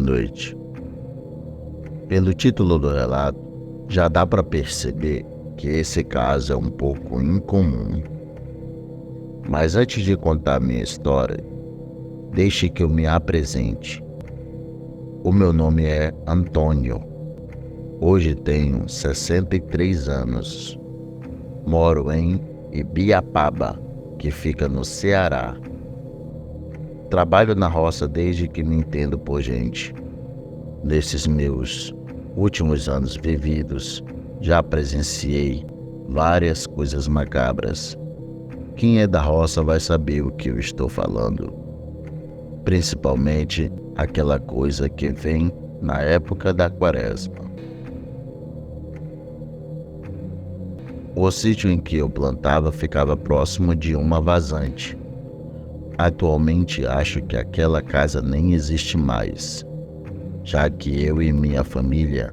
noite. Pelo título do relato, já dá para perceber que esse caso é um pouco incomum. Mas antes de contar minha história, deixe que eu me apresente. O meu nome é Antônio. Hoje tenho 63 anos. Moro em Ibiapaba, que fica no Ceará. Trabalho na roça desde que me entendo por gente. Nesses meus últimos anos vividos, já presenciei várias coisas macabras. Quem é da roça vai saber o que eu estou falando. Principalmente aquela coisa que vem na época da quaresma. O sítio em que eu plantava ficava próximo de uma vazante. Atualmente acho que aquela casa nem existe mais, já que eu e minha família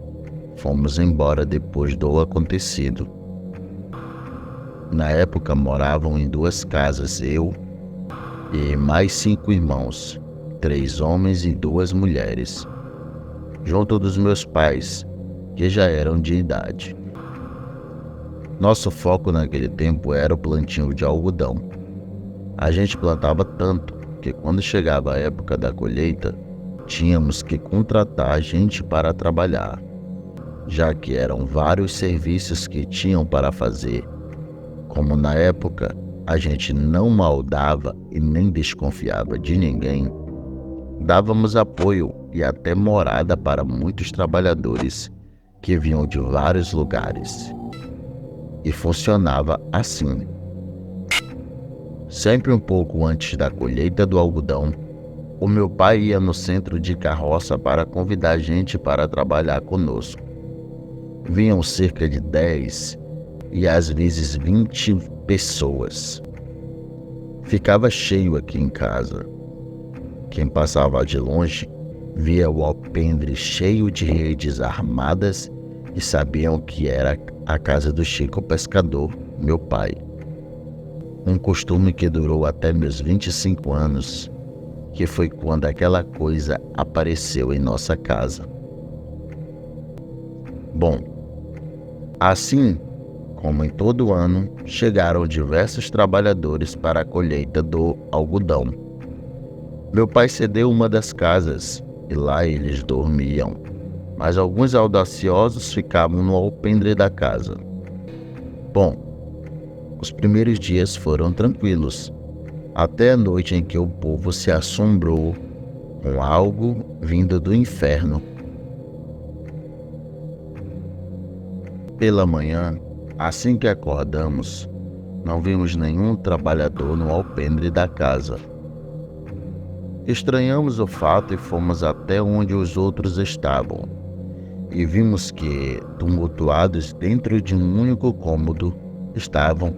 fomos embora depois do acontecido. Na época moravam em 2 casas eu e mais 5 irmãos, 3 homens e 2 mulheres, junto dos meus pais, que já eram de idade. Nosso foco naquele tempo era o plantio de algodão. A gente plantava tanto que quando chegava a época da colheita, tínhamos que contratar gente para trabalhar, já que eram vários serviços que tinham para fazer. Como na época a gente não maldava e nem desconfiava de ninguém, dávamos apoio e até morada para muitos trabalhadores que vinham de vários lugares. E funcionava assim. Sempre um pouco antes da colheita do algodão, o meu pai ia no centro de carroça para convidar gente para trabalhar conosco. Vinham cerca de 10 e às vezes 20 pessoas. Ficava cheio aqui em casa. Quem passava de longe via o alpendre cheio de redes armadas e sabiam que era a casa do Chico Pescador, meu pai. Um costume que durou até meus 25 anos, que foi quando aquela coisa apareceu em nossa casa. Bom, assim como em todo ano, chegaram diversos trabalhadores para a colheita do algodão. Meu pai cedeu uma das casas e lá eles dormiam, mas alguns audaciosos ficavam no alpendre da casa. Bom, os primeiros dias foram tranquilos, até a noite em que o povo se assombrou com algo vindo do inferno. Pela manhã, assim que acordamos, não vimos nenhum trabalhador no alpendre da casa. Estranhamos o fato e fomos até onde os outros estavam, e vimos que, tumultuados dentro de um único cômodo, estavam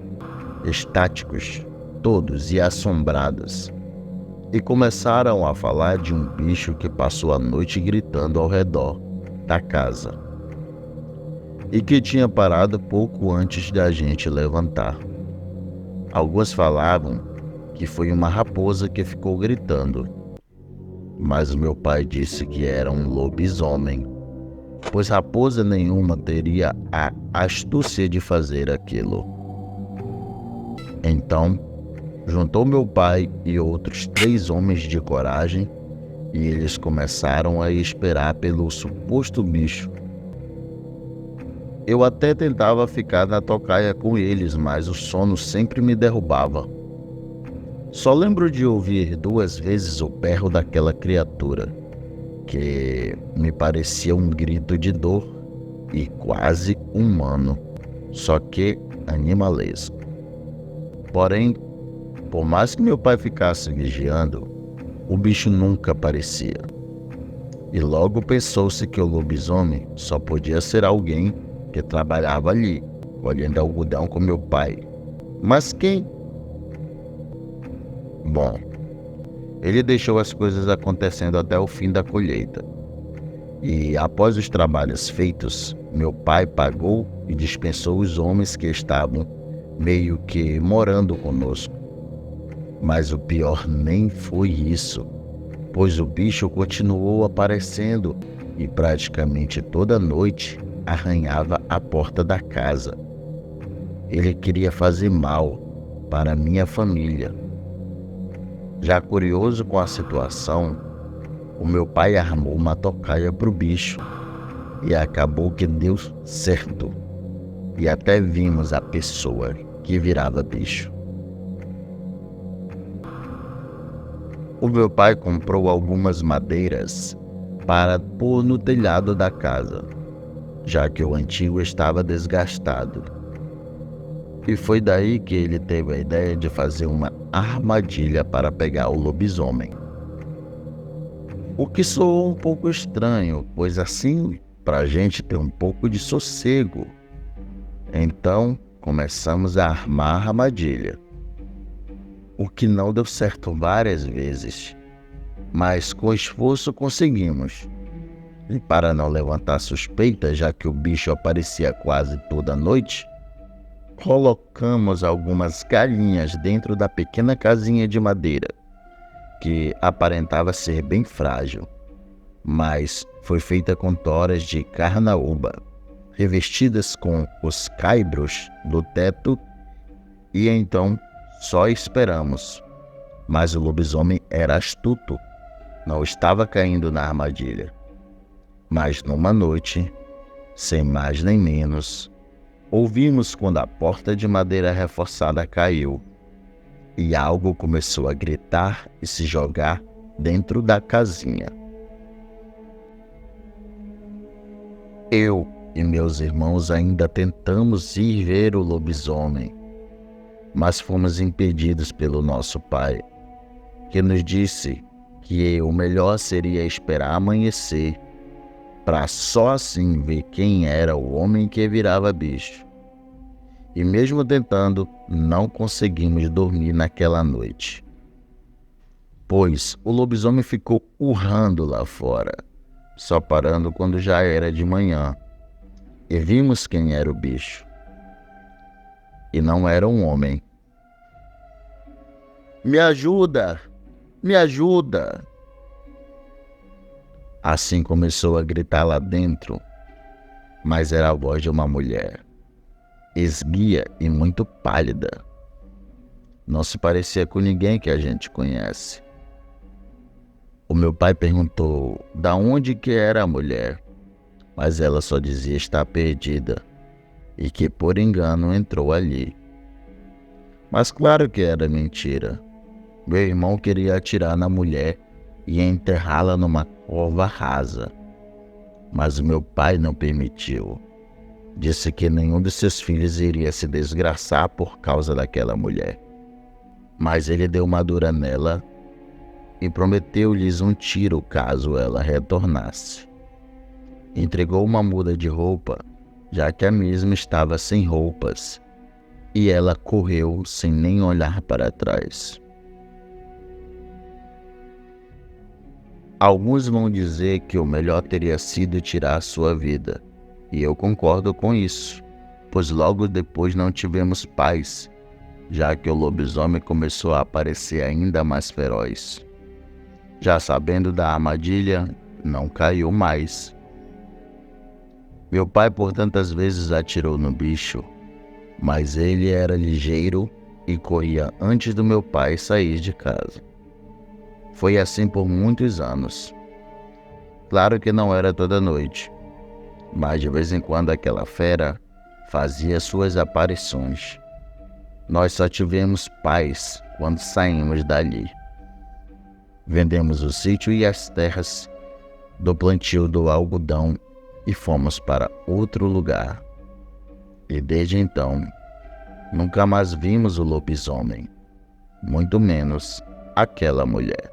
estáticos, todos e assombrados, e começaram a falar de um bicho que passou a noite gritando ao redor da casa, e que tinha parado pouco antes da gente levantar. Alguns falavam que foi uma raposa que ficou gritando, mas meu pai disse que era um lobisomem, pois raposa nenhuma teria a astúcia de fazer aquilo. Então, juntou meu pai e outros 3 homens de coragem e eles começaram a esperar pelo suposto bicho. Eu até tentava ficar na tocaia com eles, mas o sono sempre me derrubava. Só lembro de ouvir 2 vezes o berro daquela criatura, que me parecia um grito de dor e quase humano, só que animalesco. Porém, por mais que meu pai ficasse vigiando, o bicho nunca aparecia. E logo pensou-se que o lobisomem só podia ser alguém que trabalhava ali, colhendo algodão com meu pai. Mas quem? Bom, ele deixou as coisas acontecendo até o fim da colheita. E após os trabalhos feitos, meu pai pagou e dispensou os homens que estavam meio que morando conosco. Mas o pior nem foi isso, pois o bicho continuou aparecendo e praticamente toda noite arranhava a porta da casa. Ele queria fazer mal para minha família. Já curioso com a situação, o meu pai armou uma tocaia para o bicho e acabou que deu certo. E até vimos a pessoa que virava bicho. O meu pai comprou algumas madeiras para pôr no telhado da casa, já que o antigo estava desgastado. E foi daí que ele teve a ideia de fazer uma armadilha para pegar o lobisomem. O que soou um pouco estranho, pois assim, para a gente ter um pouco de sossego. Então, começamos a armar a armadilha. O que não deu certo várias vezes, mas com esforço conseguimos. E para não levantar suspeita, já que o bicho aparecia quase toda noite, colocamos algumas galinhas dentro da pequena casinha de madeira, que aparentava ser bem frágil, mas foi feita com toras de carnaúba, revestidas com os caibros do teto, e então só esperamos. Mas o lobisomem era astuto, não estava caindo na armadilha. Mas numa noite, sem mais nem menos, ouvimos quando a porta de madeira reforçada caiu e algo começou a gritar e se jogar dentro da casinha. Eu e meus irmãos ainda tentamos ir ver o lobisomem, mas fomos impedidos pelo nosso pai, que nos disse que o melhor seria esperar amanhecer, para só assim ver quem era o homem que virava bicho. E mesmo tentando, não conseguimos dormir naquela noite, pois o lobisomem ficou urrando lá fora, só parando quando já era de manhã, e vimos quem era o bicho. E não era um homem. "Me ajuda! Me ajuda!" Assim começou a gritar lá dentro, mas era a voz de uma mulher, esguia e muito pálida. Não se parecia com ninguém que a gente conhece. O meu pai perguntou da onde que era a mulher, mas ela só dizia estar perdida e que por engano entrou ali. Mas claro que era mentira. Meu irmão queria atirar na mulher e enterrá-la numa cova rasa, mas o meu pai não permitiu. Disse que nenhum de seus filhos iria se desgraçar por causa daquela mulher. Mas ele deu uma dura nela e prometeu-lhes um tiro caso ela retornasse. Entregou uma muda de roupa, já que a mesma estava sem roupas, e ela correu sem nem olhar para trás. Alguns vão dizer que o melhor teria sido tirar sua vida, e eu concordo com isso, pois logo depois não tivemos paz, já que o lobisomem começou a aparecer ainda mais feroz. Já sabendo da armadilha, não caiu mais. Meu pai por tantas vezes atirou no bicho, mas ele era ligeiro e corria antes do meu pai sair de casa. Foi assim por muitos anos. Claro que não era toda noite, mas de vez em quando aquela fera fazia suas aparições. Nós só tivemos paz quando saímos dali. Vendemos o sítio e as terras do plantio do algodão e fomos para outro lugar. E desde então, nunca mais vimos o lobisomem, muito menos aquela mulher.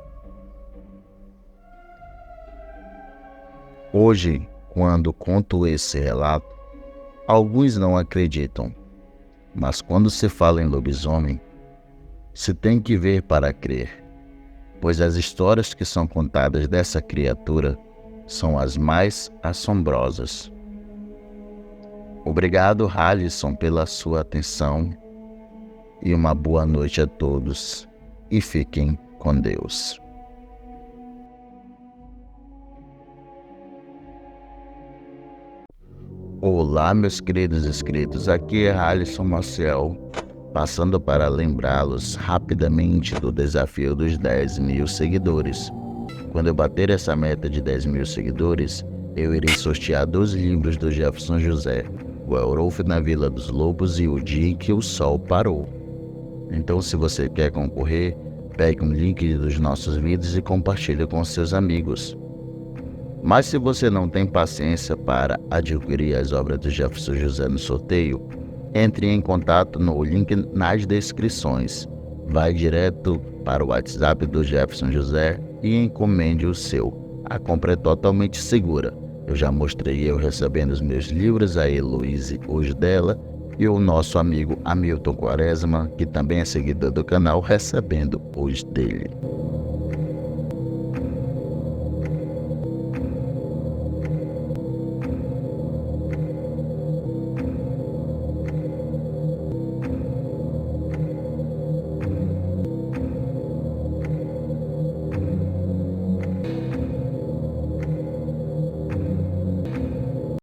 Hoje, quando conto esse relato, alguns não acreditam, mas quando se fala em lobisomem, se tem que ver para crer, pois as histórias que são contadas dessa criatura são as mais assombrosas. Obrigado, Halisson, pela sua atenção e uma boa noite a todos e fiquem com Deus. Olá, meus queridos inscritos, aqui é Alisson Maciel, passando para lembrá-los rapidamente do desafio dos 10.000 seguidores. Quando eu bater essa meta de 10.000 seguidores, eu irei sortear 2 livros do Jefferson José, O Eurolf na Vila dos Lobos e O Dia em que o Sol Parou. Então, se você quer concorrer, pegue um link dos nossos vídeos e compartilhe com seus amigos. Mas se você não tem paciência para adquirir as obras do Jefferson José no sorteio, entre em contato no link nas descrições. Vai direto para o WhatsApp do Jefferson José e encomende o seu. A compra é totalmente segura. Eu já mostrei eu recebendo os meus livros, a Heloíse os dela, e o nosso amigo Hamilton Quaresma, que também é seguidor do canal, recebendo os dele.